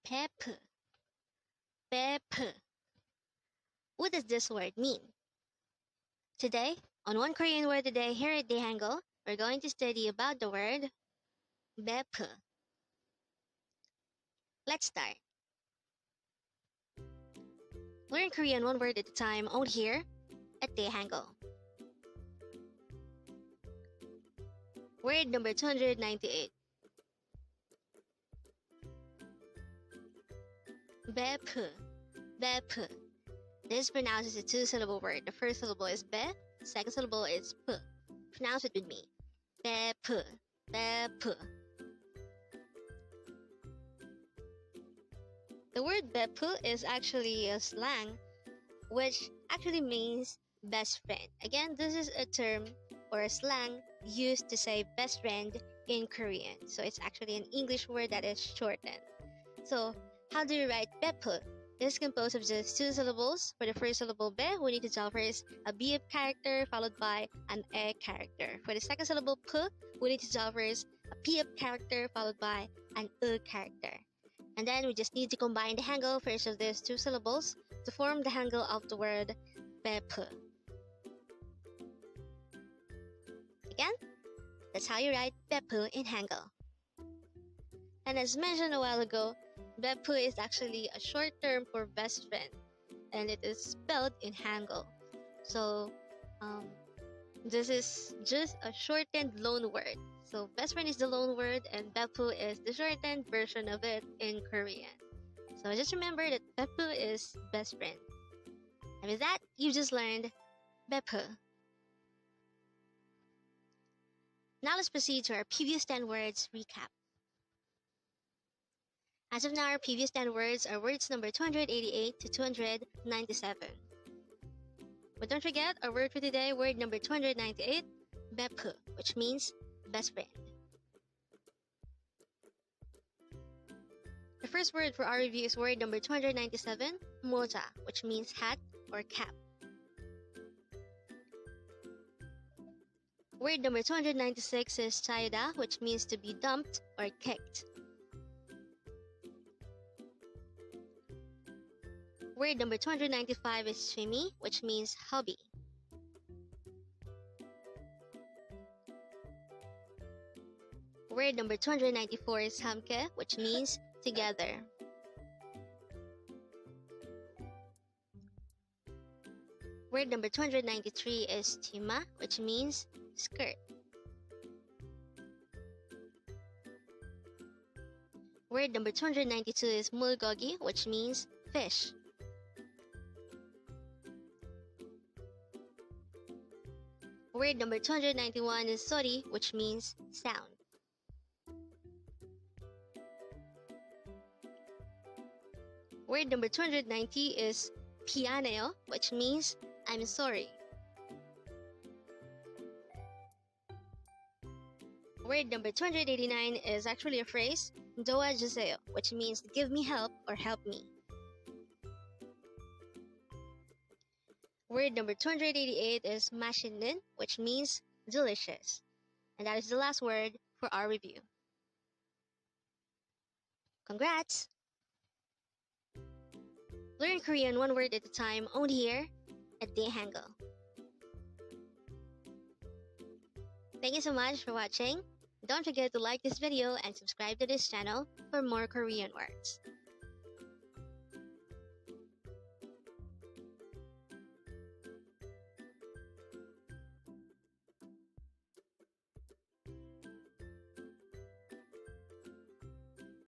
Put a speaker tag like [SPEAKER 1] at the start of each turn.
[SPEAKER 1] BEPEU. BEPEU. What does this word mean? Today, on One Korean Word a Day here at Dae-Hangul, we're going to study about the word BEPEU. Let's start. Learn Korean one word at a time only here at Dae-Hangul. Word number 298. BEPEU. BEPEU. This is pronounced as a two-syllable word. The first syllable is be, the second syllable is pu. Pronounce it with me. BEPEU. BEPEU. The word BEPEU is actually a slang which actually means best friend. Again, this is a term or a slang used to say best friend in Korean. So it's actually an English word that is shortened. So how do you write BEPEU? This is composed of just two syllables. For the first syllable be, we need to tell first a BEPEU character followed by an e character. For the second syllable pu, we need to tell first a PEPEU character followed by an e character. And then we just need to combine the hangul first of these two syllables to form the hangul of the word BEPEU. Again, that's how you write BEPEU in hangul. And as mentioned a while ago, BEPEU is actually a short term for best friend, and it is spelled in hangul. So this is just a shortened loan word. So best friend is the loan word and BEPEU is the shortened version of it in Korean. So just remember that BEPEU is best friend. And with that, you just learned BEPEU. Now let's proceed to our previous 10 words recap. As of now, our previous 10 words are words number 288 to 297. But don't forget, our word for today, word number 298, BEPEU, which means best friend. The first word for our review is word number 297, moja, which means hat or cap. Word number 296 is chayda, which means to be dumped or kicked. Word number 295 is 취미, which means hobby. Word number 294 is 함께, which means together. Word number 293 is 치마, which means skirt. Word number 292 is 물고기, which means fish. Word number 291 is 소리, which means sound. Word number 290 is 미안해요, which means I'm sorry. Word number 289 is actually a phrase, 도와주세요, which means give me help or help me. Word number 288 is 맛있는, which means delicious. And that is the last word for our review. Congrats! Learn Korean one word at a time only here at Dae-Hangul. Thank you so much for watching. Don't forget to like this video and subscribe to this channel for more Korean words.